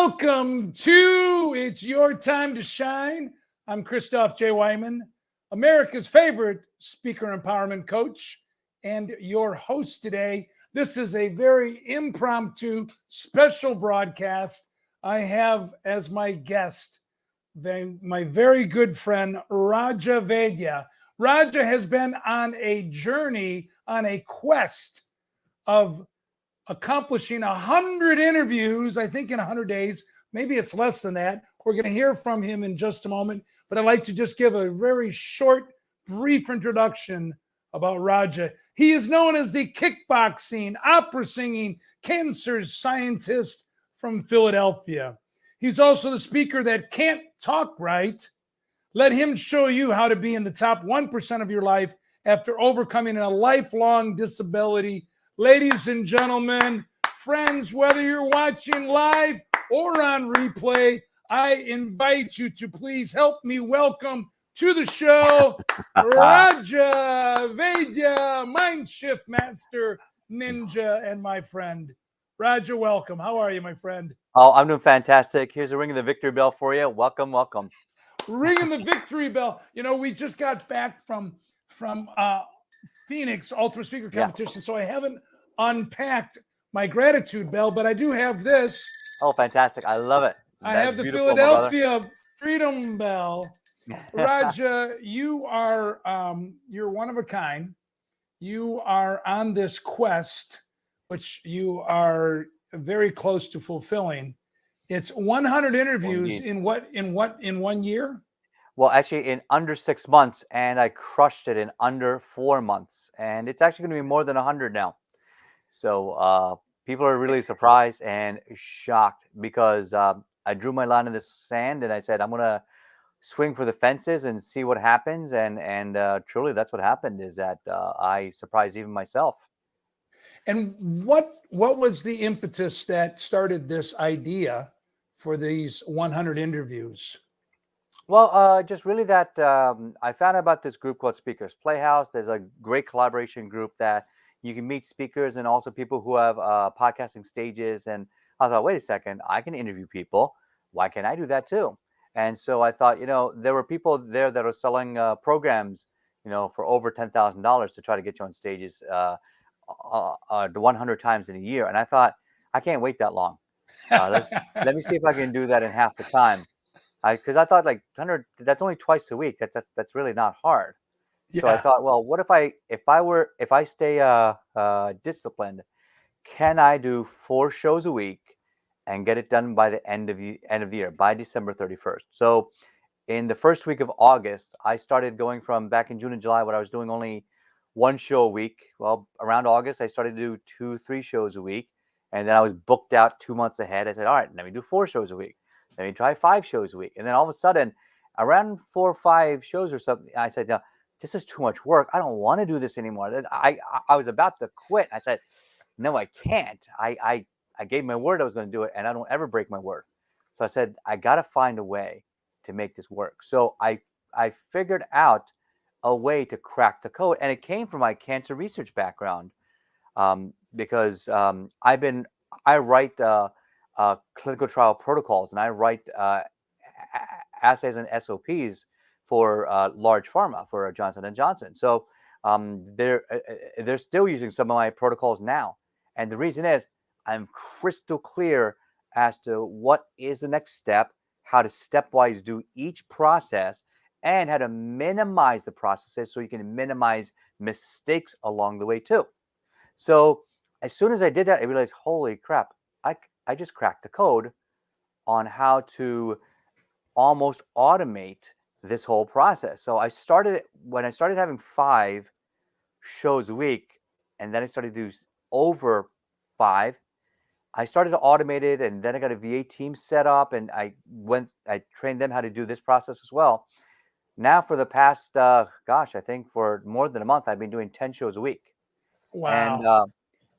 Welcome to It's Your Time to Shine. I'm Christoff J. Weihman, America's favorite speaker empowerment coach, and your host today. This is a very impromptu, special broadcast. I have as my guest my very good friend, Raja Vaidya. Raja has been on a journey, on a quest of accomplishing 100 interviews, I think in 100 days. Maybe it's less than that. We're going to hear from him in just a moment, but I'd like to just give a very short, brief introduction about Raja. He is known as the kickboxing, opera singing, cancer scientist from Philadelphia. He's also the speaker that can't talk right. Let him show you how to be in the top 1% of your life after overcoming a lifelong disability. Ladies and gentlemen, friends, whether you're watching live or on replay, I invite you to please help me welcome to the show, Raja Vaidya, Mind Shift Master, Ninja, and my friend. Raja, welcome. How are you, my friend? Oh, I'm doing fantastic. Here's a ring of the victory bell for you. Welcome, welcome. Ringing the victory bell. You know, we just got back from Phoenix Ultimate Speaker Competition, so I haven't unpacked my gratitude bell, but I do have this. Oh, fantastic. I love it. I have the Philadelphia Freedom Bell. Raja, you are you're one of a kind. You are on this quest, which you are very close to fulfilling. It's 100 interviews in 1 year? Well, actually in under 6 months, and I crushed it in under 4 months. And it's actually going to be more than 100 now. So people are really surprised and shocked because I drew my line in the sand and I said, I'm going to swing for the fences and see what happens. And truly that's what happened, is that I surprised even myself. And what was the impetus that started this idea for these 100 interviews? Well, just really that I found out about this group called Speakers Playhouse. There's a great collaboration group that you can meet speakers and also people who have podcasting stages. And I thought, wait a second, I can interview people. Why can't I do that too? And so I thought, there were people there that are selling programs, for over $10,000 to try to get you on stages 100 times in a year. And I thought, I can't wait that long. Let me see if I can do that in half the time. Because I thought like 100, that's only twice a week. That's really not hard. So I thought, well, what if I stay disciplined, can I do 4 shows a week and get it done by the end of the year, by December 31st? So in the first week of August, I started going from back in June and July when I was doing only 1 show a week. Well, around August, I started to do 2-3 shows a week. And then I was booked out 2 months ahead. I said, all right, let me do 4 shows a week. Let me try 5 shows a week. And then all of a sudden, around 4 or 5 shows or something, I said, no, this is too much work. I don't want to do this anymore. I was about to quit. I said, no, I can't. I gave my word I was going to do it, and I don't ever break my word. So I said, I got to find a way to make this work. So I figured out a way to crack the code, and it came from my cancer research background, because I write clinical trial protocols, and I write assays and SOPs for large pharma, for Johnson & Johnson. So they're still using some of my protocols now. And the reason is I'm crystal clear as to what is the next step, how to stepwise do each process, and how to minimize the processes so you can minimize mistakes along the way too. So as soon as I did that, I realized, holy crap, I just cracked the code on how to almost automate this whole process. So when I started having 5 shows a week, and then I started to do over 5, I started to automate it, and then I got a VA team set up, and I trained them how to do this process as well. Now for the past, I think for more than a month, I've been doing 10 shows a week. Wow.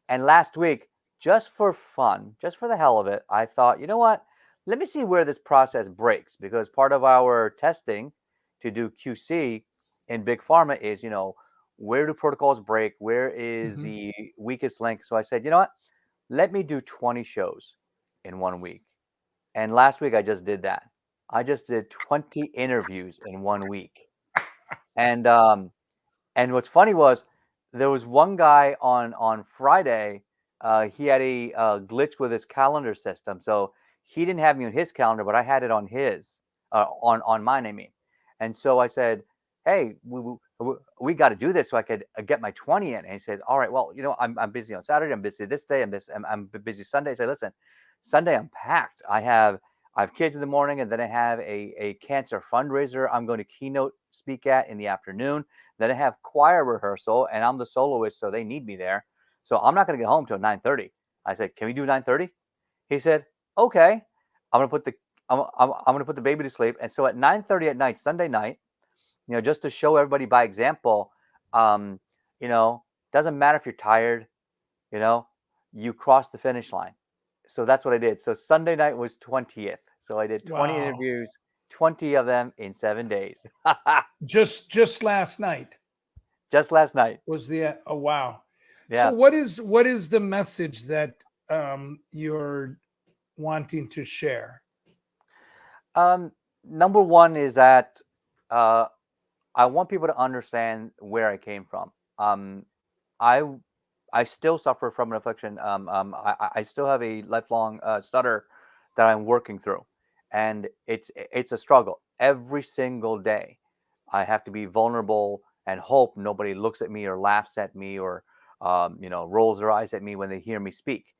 And last week, just for fun, just for the hell of it, I thought, you know what? Let me see where this process breaks, because part of our testing to do QC in big pharma is, where do protocols break? Where is the weakest link? So I said, you know what? Let me do 20 shows in 1 week And last week I just did that. I just did 20 interviews in 1 week. And what's funny was there was one guy on Friday. He had a glitch with his calendar system, so he didn't have me on his calendar, but I had it on his, on mine. I mean, and so I said, "Hey, we got to do this so I could get my 20 in." And he said, "All right, well, I'm busy on Saturday. I'm busy this day. I'm busy Sunday." I said, "Listen, Sunday I'm packed. I have kids in the morning, and then I have a cancer fundraiser I'm going to keynote speak at in the afternoon. Then I have choir rehearsal, and I'm the soloist, so they need me there. So I'm not going to get home till 9:30." I said, "Can we do 9:30?" He said, "Okay." I'm going to put the I'm going to put the baby to sleep. And so at 9:30 at night, Sunday night, just to show everybody by example, um, doesn't matter if you're tired, you know, you cross the finish line. So that's what I did. So Sunday night was 20th. So I did 20 Wow. interviews, 20 of them in 7 days. Just last night Just last night. was the oh wow. So Yeah. what is the message that you're wanting to share? Number one is that uh, I want people to understand where I came from. I I still suffer from an affliction. I still have a lifelong stutter that I'm working through, and it's a struggle every single day. I have to be vulnerable and hope nobody looks at me or laughs at me or rolls their eyes at me when they hear me speak.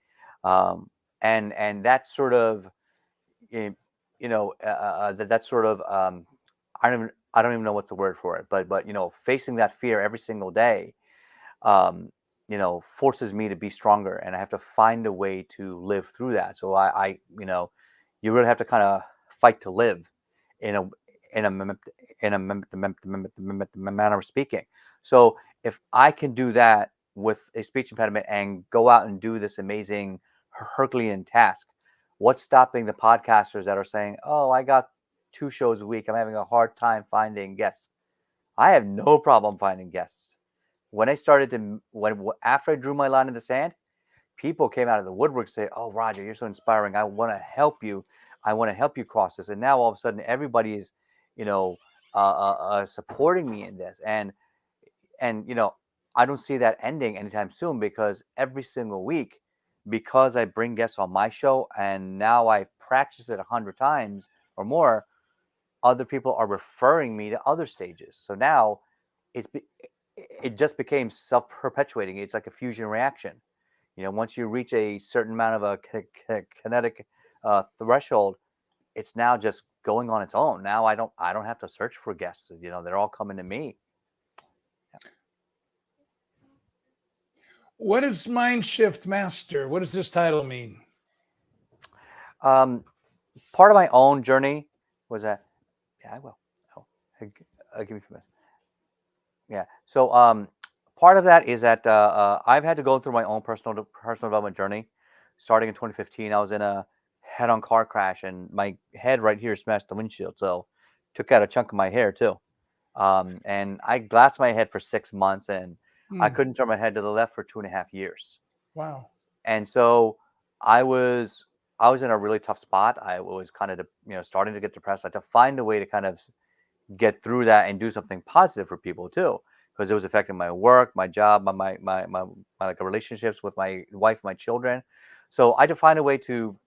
Um, and that's sort of eh, that's sort of I don't even know what's the word for it, but facing that fear every single day um, forces me to be stronger, and I have to find a way to live through that. So you really have to kind of fight to live in a in a mem- in a manner of speaking. So if I can do that with a speech impediment and go out and do this amazing Herculean task, what's stopping the podcasters that are saying, "Oh, I got 2 shows a week. I'm having a hard time finding guests." I have no problem finding guests. When I started to when after I drew my line in the sand, people came out of the woodwork and say, "Oh, Roger, you're so inspiring. I want to help you. I want to help you cross this." And now all of a sudden, everybody is, you know, supporting me in this. And I don't see that ending anytime soon because every single week, because I bring guests on my show, and now I've practiced it 100 times or more, other people are referring me to other stages. So now it's it just became self-perpetuating. It's like a fusion reaction. Once you reach a certain amount of a kinetic threshold, it's now just going on its own. Now I don't have to search for guests. They're all coming to me. What is Mind Shift Master? What does this title mean? Um, Part of my own journey was that, yeah, I will. Oh, give me a few minutes. Yeah. So part of that is that I've had to go through my own personal development journey. Starting in 2015, I was in a head-on car crash, and my head right here smashed the windshield, so took out a chunk of my hair too. And I glassed my head for 6 months, and I Hmm. couldn't turn my head to the left for 2.5 years. Wow. And so I was I was in a really tough spot. I was kind of starting to get depressed. I had to find a way to kind of get through that and do something positive for people too, because it was affecting my work, my job, my like relationships with my wife, my children. So I had to find a way to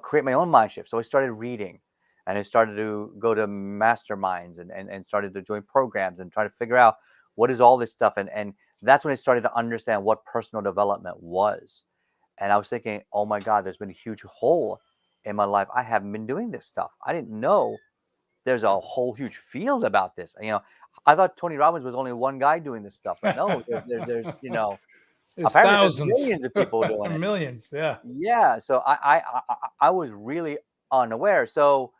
create my own mind shift. So I started reading, and I started to go to masterminds and started to join programs and try to figure out what is all this stuff. And that's when I started to understand what personal development was. And I was thinking, oh my God, there's been a huge hole in my life. I haven't been doing this stuff. I didn't know there's a whole huge field about this. I thought Tony Robbins was only one guy doing this stuff, but no, there's There's apparently there's thousands, millions of people doing it. millions. Yeah. Yeah, so I was really unaware. So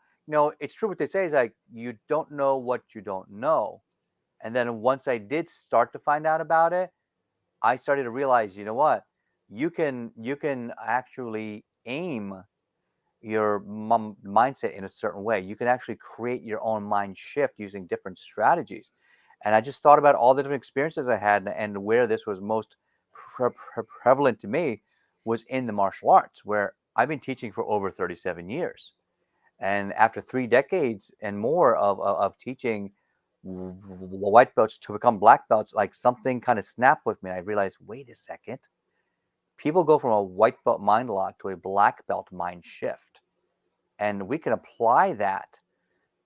it's true what they say is like you don't know what you don't know. And then once I did start to find out about it, I started to realize, you know what, you can actually aim your mindset in a certain way. You can actually create your own mind shift using different strategies. And I just thought about all the different experiences I had, and where this was most prevalent to me was in the martial arts, where I've been teaching for over 37 years. And after 3 decades and more of teaching white belts to become black belts, like something kind of snapped with me. I realized, wait a second, people go from a white belt mind lock to a black belt mind shift. And we can apply that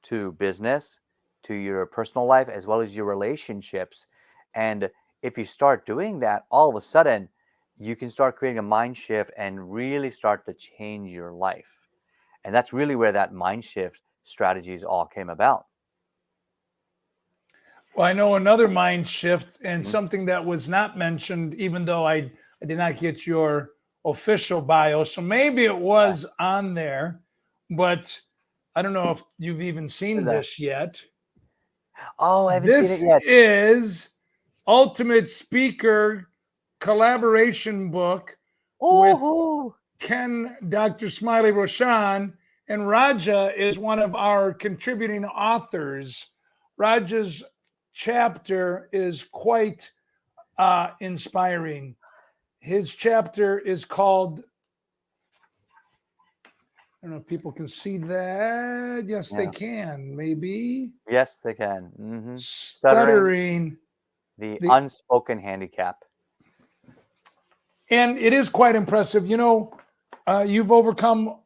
to business, to your personal life, as well as your relationships. And if you start doing that, all of a sudden, you can start creating a mind shift and really start to change your life. And that's really where that mind shift strategies all came about. Well, I know another mind shift and Mhm. something that was not mentioned, even though I did not get your official bio. So maybe it Yeah. was on there, but I don't know if you've even seen The- this yet. Oh, I haven't seen it This yet. is Ultimate Speaker collaboration book with Oh, Dr. Smiley Roshan, and Raja is one of our contributing authors. Raja's chapter is quite inspiring. His chapter is called, I don't know if people can see that. Yes, they yeah. can, maybe. Yes, they can. Stuttering, Stuttering. the The unspoken handicap. And it is quite impressive. You've overcome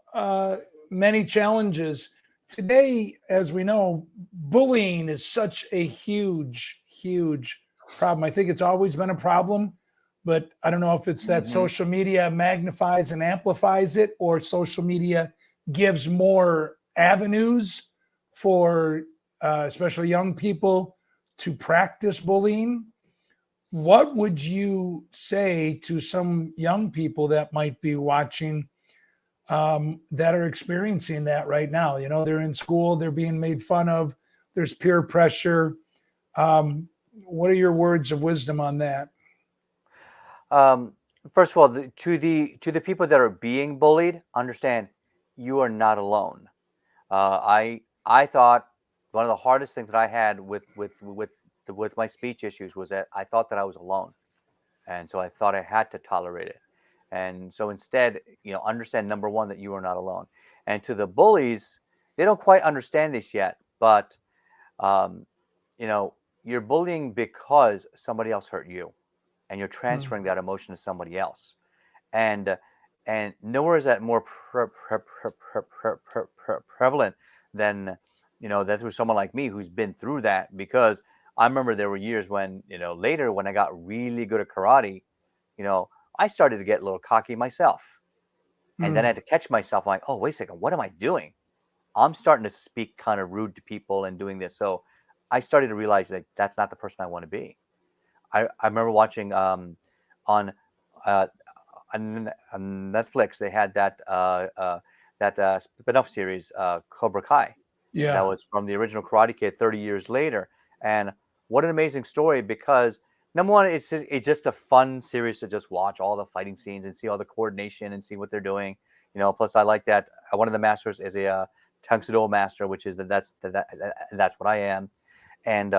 many challenges. Today, as we know, bullying is such a huge, huge problem. I think it's always been a problem, but I don't know if it's that Mhm. social media magnifies and amplifies it, or social media gives more avenues for especially young people to practice bullying. What would you say to some young people that might be watching that are experiencing that right now? They're in school, they're being made fun of, there's peer pressure. What are your words of wisdom on that? Um, First of all, to the people that are being bullied, understand you are not alone. I thought one of the hardest things that I had with my speech issues was that I thought that I was alone, and so I thought I had to tolerate it. And so instead, understand number one that you are not alone. And to the bullies, they don't quite understand this yet, but um, you know, you're bullying because somebody else hurt you, and you're Mm. transferring that emotion to somebody else. And and nowhere is that more prevalent than that through someone like me who's been through that. Because I remember there were years when later when I got really good at karate, you know, I started to get a little cocky myself, and then I Mm. had to catch myself. I'm like, oh, wait a second, what am I doing? I'm starting to speak kind of rude to people and doing this. So I started to realize that that's not the person I want to be. I remember watching on uh, on Netflix, they had that spin-off series, Cobra Kai, that Yeah. was from the original Karate Kid 30 years later. And what an amazing story! Because number one, it's just a fun series to just watch all the fighting scenes and see all the coordination and see what they're doing. Plus I like that one of the masters is a Tang Soo Do master, which is that's what I am. And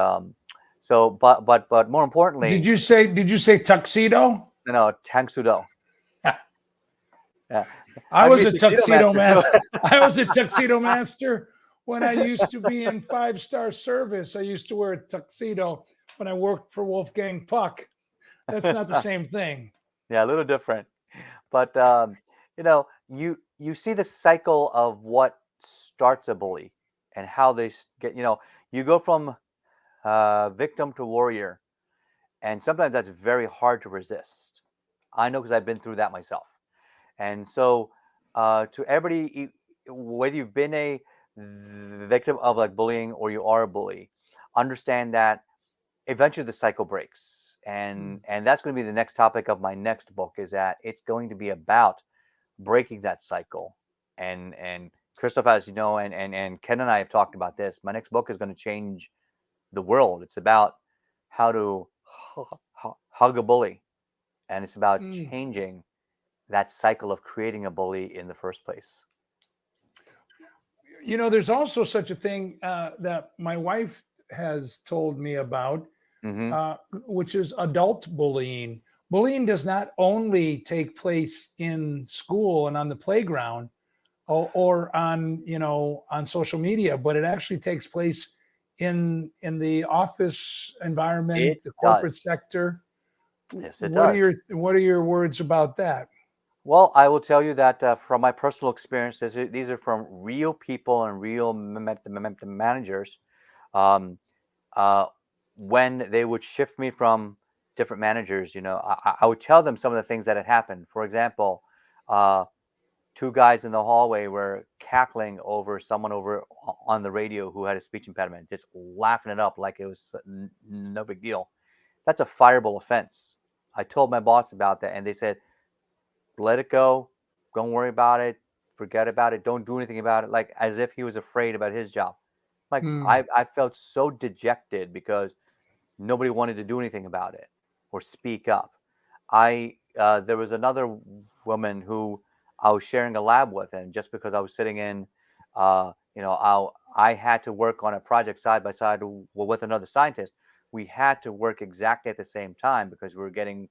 so, but more Did importantly, you say tuxedo? Tang Soo Do. Yeah, I I'd be was a a tuxedo tuxedo master too. master. I was a tuxedo master when I used to be in 5-star service. I used to wear a tuxedo when I worked for Wolfgang Puck. That's not the same thing. Yeah, a little different. But you see the cycle of what starts a bully and how they get. You go from victim to warrior, and sometimes that's very hard to resist. I know because I've been through that myself. And so, to everybody, whether you've been a victim of like bullying or you are a bully, understand that eventually the cycle breaks. And that's going to be the next topic of my next book, is that it's going to be about breaking that cycle. And Christoph, as you know, and Ken and I have talked about this. My next book is going to change the world. It's about how to hug a bully, and it's about Mm. changing that cycle of creating a bully in the first place. There's also such a thing that my wife has told me about, Hmm. which is adult bullying. bullying does not only take place in school and on the playground or on, on social media, but it actually takes place in the office environment, It the corporate does. sector. Yes, it does. What are your words about that? Well, I will tell you that from my personal experiences, these are from real people and real managers. Um, uh, when they would shift me from different managers, I would tell them some of the things that had happened. For example, uh, two guys in the hallway were cackling over someone over on the radio who had a speech impediment, just laughing it up like it was no big deal. That's a fireable offense. I told my boss about that, and they said, let it go. Don't worry about it. Forget about it. Don't do anything about it. Like as if he was afraid about his job. Like Hmm. I felt so dejected because nobody wanted to do anything about it or speak up. There was another woman who I was sharing a lab with, and just because I was sitting in, I had to work on a project side by side with another scientist. We had to work exactly at the same time because we were getting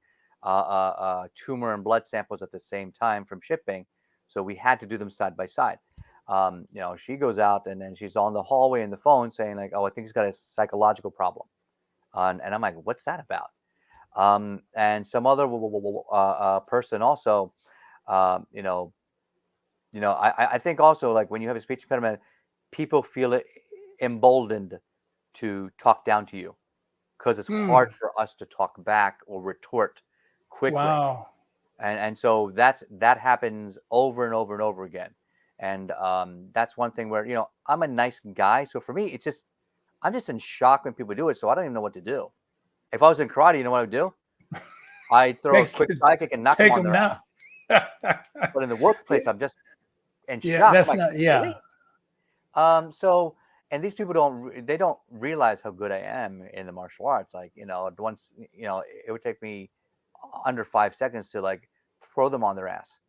tumor and blood samples at the same time from shipping, so we had to do them side by side. She goes out and then she's on the hallway in the phone saying like, "Oh, I think he's got a psychological problem," and I'm like, "What's that about?" And some other person also, um, you know, I think also like when you have a speech impediment, people feel it emboldened to talk down to you because it's Hmm. hard for us to talk back or retort quickly. Wow. And so that happens over and over and over again. And that's one thing where I'm a nice guy, so for me it's just I'm just in shock when people do it, so I don't even know what to do. If I was in karate, you know what I would do? I'd throw a Take quick side kick and knock them take on them their ass. down. But in the workplace, I'm just in Yeah, shock. I'm that's like, not. Yeah. really? So, and these people they don't realize how good I am in the martial arts. Like, once, it would take me under 5 seconds to like throw them on their ass.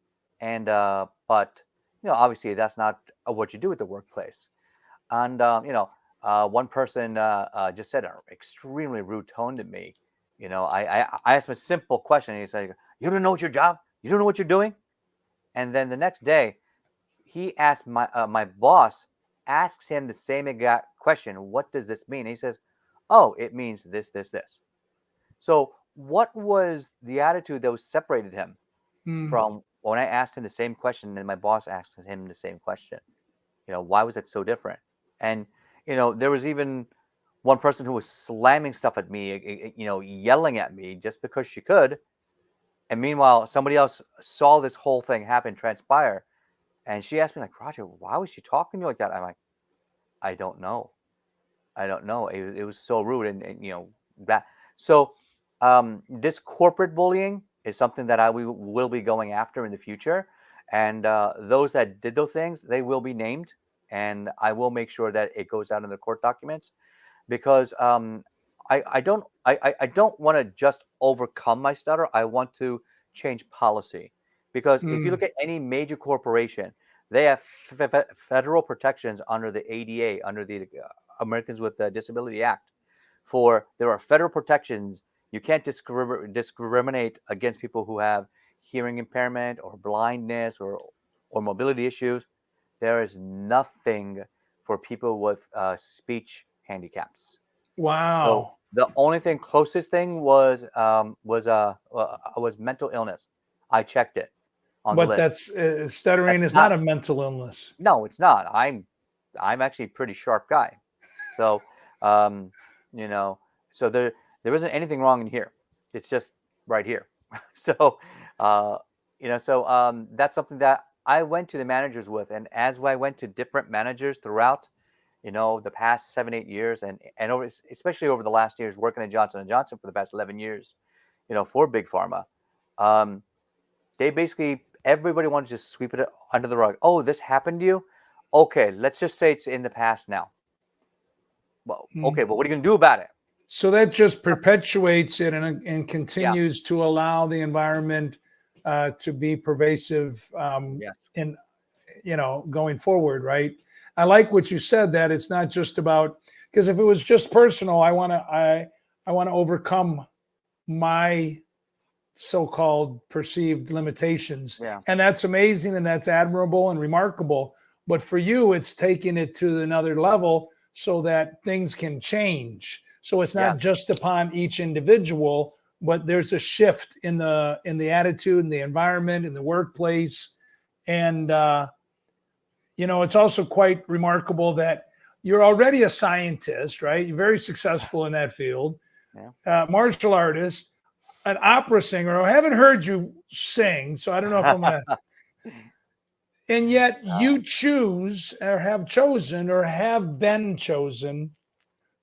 And, but, obviously that's not what you do at the workplace. And, one person just said an extremely rude tone to me. I asked him a simple question. And he's like, "You don't know what your job? You don't know what you're doing?" And then the next day, he asked my boss asks him the same exact question. What does this mean? And he says, "Oh, it means this, this, this." So, what was the attitude that was separated him Hmm. from when I asked him the same question and my boss asked him the same question? Why was it so different? And there was even one person who was slamming stuff at me, yelling at me just because she could. And meanwhile, somebody else saw this whole thing happen, transpire, and she asked me like, "Roger, why was she talking to you like that?" I'm like, "I don't know. I don't know. It was so rude." And that. So this corporate bullying is something that we will be going after in the future. And those that did those things, they will be named. And I will make sure that it goes out in the court documents because I don't want to just overcome my stutter. I want to change policy because if you Hmm. look at any major corporation, they have federal protections under the ADA, under the Americans with Disability Act. There are federal protections. You can't discriminate against people who have hearing impairment or blindness or mobility issues. There is nothing for people with speech handicaps. So Wow. the only thing closest thing was mental illness. I checked it on the But list. that's stuttering That's is not not. a mental illness. No, it's not. I'm actually a pretty sharp guy. So um, you know, so there isn't anything wrong in here. It's just right here. So uh, that's something that I went to the managers with, and as I went to different managers throughout, the past 7, 8 years, and especially over the last years working at Johnson & Johnson for the past 11 years, for big pharma, um, they basically everybody wanted to just sweep it under the rug. Oh, this happened to you? Okay, let's just say it's in the past now. Well, Hmm. okay, but what are you gonna do about it? So that just perpetuates it and Yeah. continues to allow the environment to be pervasive Yes. in going forward, right? I like what you said, that it's not just about, because if it was just personal, I want to overcome my so-called perceived limitations. Yeah. And that's amazing and that's admirable and remarkable. But for you, it's taking it to another level so that things can change. So it's Yeah. not just upon each individual, but there's a shift in the attitude, in the environment, in the workplace. And it's also quite remarkable that you're already a scientist, right? You're very successful in that field. Yeah. Martial artist, an opera singer. I haven't heard you sing, so I don't know if I'm gonna. And yet you choose, or have chosen, or have been chosen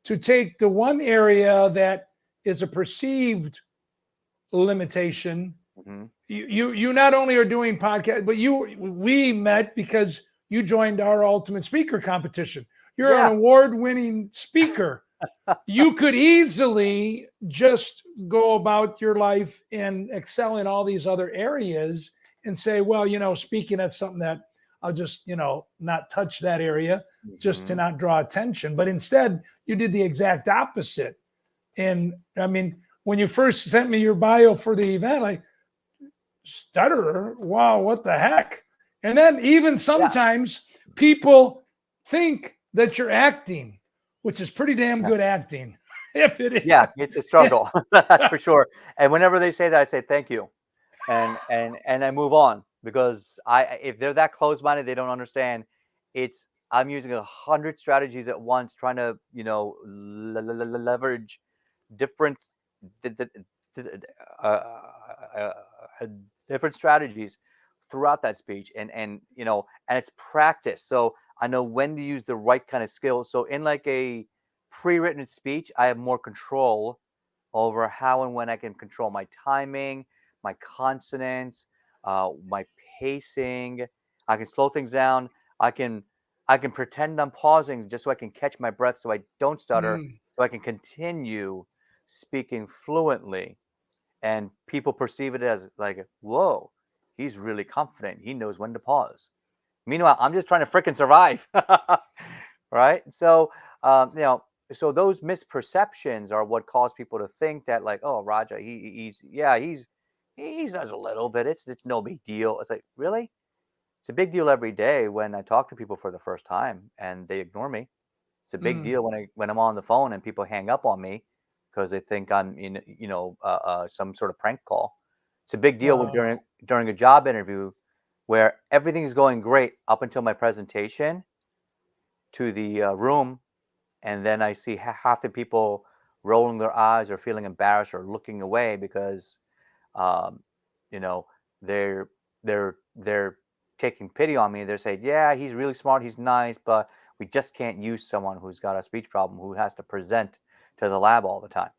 to take the one area that is a perceived limitation. Mm-hmm. You not only are doing podcast, but we met because you joined our ultimate speaker competition. You're an award-winning speaker. You could easily just go about your life and excel in all these other areas and say, well, speaking, that's something that I'll just, not touch that area just to not draw attention. But instead, you did the exact opposite. And I mean, when you first sent me your bio for the event, like, stutterer, wow, what the heck? And then even sometimes people think that you're acting, which is pretty damn good acting. If it is. Yeah, it's a struggle. That's for sure. And whenever they say that, I say thank you, and I move on, because if they're that close-minded, they don't understand. I'm using 100 strategies at once, trying to leverage different different strategies throughout that speech, and it's practice. So I know when to use the right kind of skills. So in like a pre-written speech, I have more control over how and when I can control my timing, my consonants, my pacing. I can slow things down. I can pretend I'm pausing just so I can catch my breath, so I don't stutter, so I can continue speaking fluently, and people perceive it as like, whoa, he's really confident. He knows when to pause. Meanwhile, I'm just trying to freaking survive. Right? So, so those misperceptions are what cause people to think that, like, oh, Raja, he does a little bit. It's no big deal. It's like, really? It's a big deal every day when I talk to people for the first time and they ignore me. It's a big deal when I'm on the phone and people hang up on me because they think I'm in some sort of prank call. It's a big deal during a job interview where everything is going great up until my presentation to the room, and then I see half the people rolling their eyes or feeling embarrassed or looking away because um, you know they're they're taking pity on me. They're saying, yeah, he's really smart, he's nice, but we just can't use someone who's got a speech problem who has to present to the lab all the time.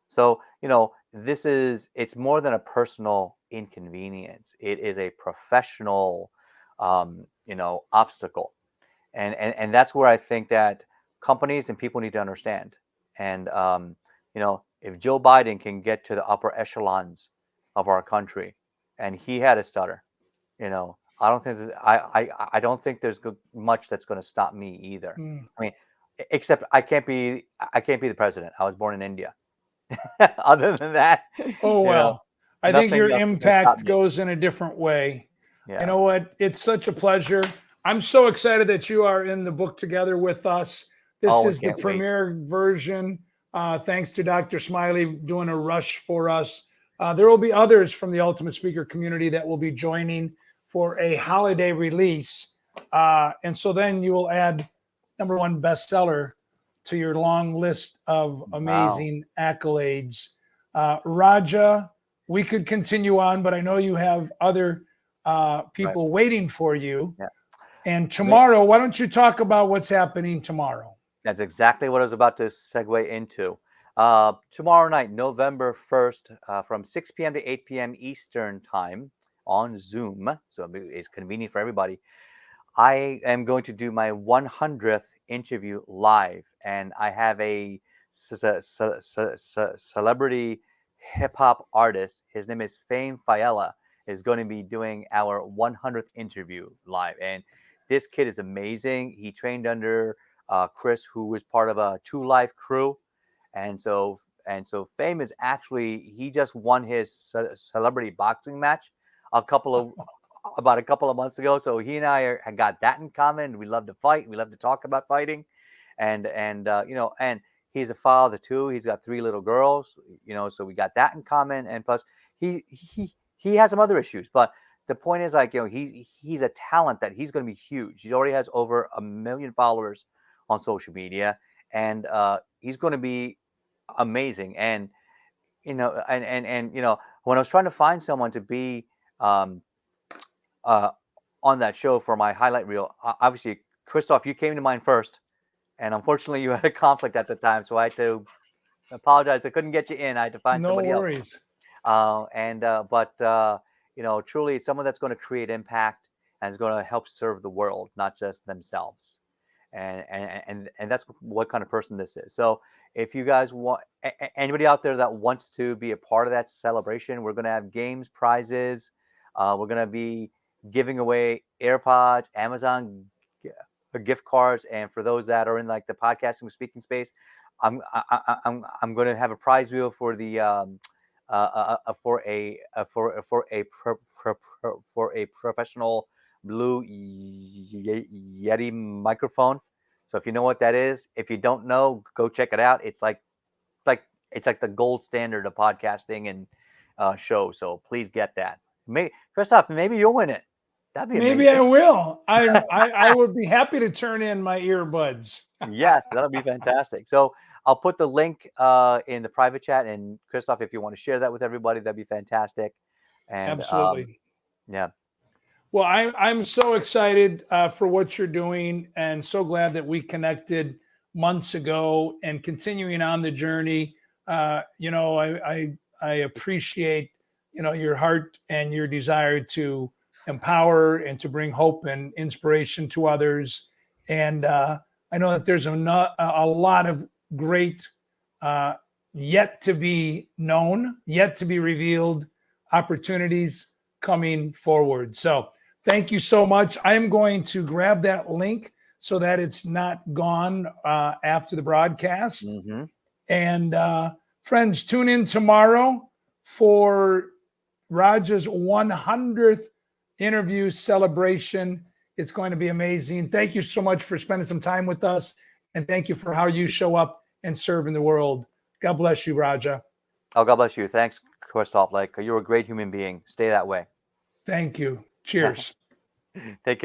So it's more than a personal inconvenience. It is a professional obstacle, and that's where I think that companies and people need to understand. And if Joe Biden can get to the upper echelons of our country, and he had a stutter, I don't think I don't think there's much that's going to stop me either. I mean, except I can't be the president. I was born in India. Other than that, oh well, I think your else is gonna stop impact me. goes in a different way. Yeah. You know what? It's such a pleasure. I'm so excited that you are in the book together with us. This Oh, we is the can't wait. premiere version. Thanks to Dr. Smiley doing a rush for us. There will be others from the Ultimate Speaker community that will be joining for a holiday release. And so then you will add #1 bestseller to your long list of amazing accolades. Raja, we could continue on, but I know you have other people waiting for you. Yeah. And tomorrow, why don't you talk about what's happening tomorrow? That's exactly what I was about to segue into. Tomorrow night, November 1st, from 6 p.m. to 8 p.m. Eastern time on Zoom, so it's convenient for everybody, I am going to do my 100th interview live, and I have a celebrity hip-hop artist. His name is Fame Fiella, is going to be doing our 100th interview live. And this kid is amazing. He trained under Chris, who was part of a 2 Live crew. And so And so Fame is actually, he just won his celebrity boxing match about a couple of months ago. So he and I had got that in common. We love to fight. We love to talk about fighting, and and he's a father too. He's got 3 little girls, so we got that in common. And plus, he has some other issues, but the point is, like, he's a talent that he's going to be huge. He already has over 1 million followers on social media, and he's going to be amazing. And when I was trying to find someone to be on that show for my highlight reel, obviously, Christoff, you came to mind first, and unfortunately, you had a conflict at the time, so I had to apologize. I couldn't get you in. I had to find somebody else. No worries. Truly someone that's going to create impact and is going to help serve the world, not just themselves. And that's what kind of person this is. So if you guys want, anybody out there that wants to be a part of that celebration, we're going to have games, prizes. We're going to be giving away AirPods, Amazon gift cards, and for those that are in like the podcasting speaking space, I'm going to have a prize wheel for the for a professional Blue Yeti microphone. So if you know what that is, if you don't know, go check it out. It's like the gold standard of podcasting and shows. So please get that. Christoff, maybe you'll win it. That'd be amazing. Maybe I will. I would be happy to turn in my earbuds. Yes, that'll be fantastic. So I'll put the link in the private chat, and Christoff, if you want to share that with everybody, that'd be fantastic. And absolutely. Yeah. Well, I'm so excited for what you're doing, and so glad that we connected months ago and continuing on the journey. I appreciate your heart and your desire to empower and to bring hope and inspiration to others. And I know that there's a lot of great yet to be known, yet to be revealed opportunities coming forward. So thank you so much. I'm going to grab that link so that it's not gone after the broadcast. Mm-hmm. And friends, tune in tomorrow for Raja's 100th interview celebration. It's going to be amazing. Thank you so much for spending some time with us. And thank you for how you show up and serve in the world. God bless you, Raja. Oh, God bless you. Thanks, Christoff. Like, you're a great human being. Stay that way. Thank you. Cheers. Take care.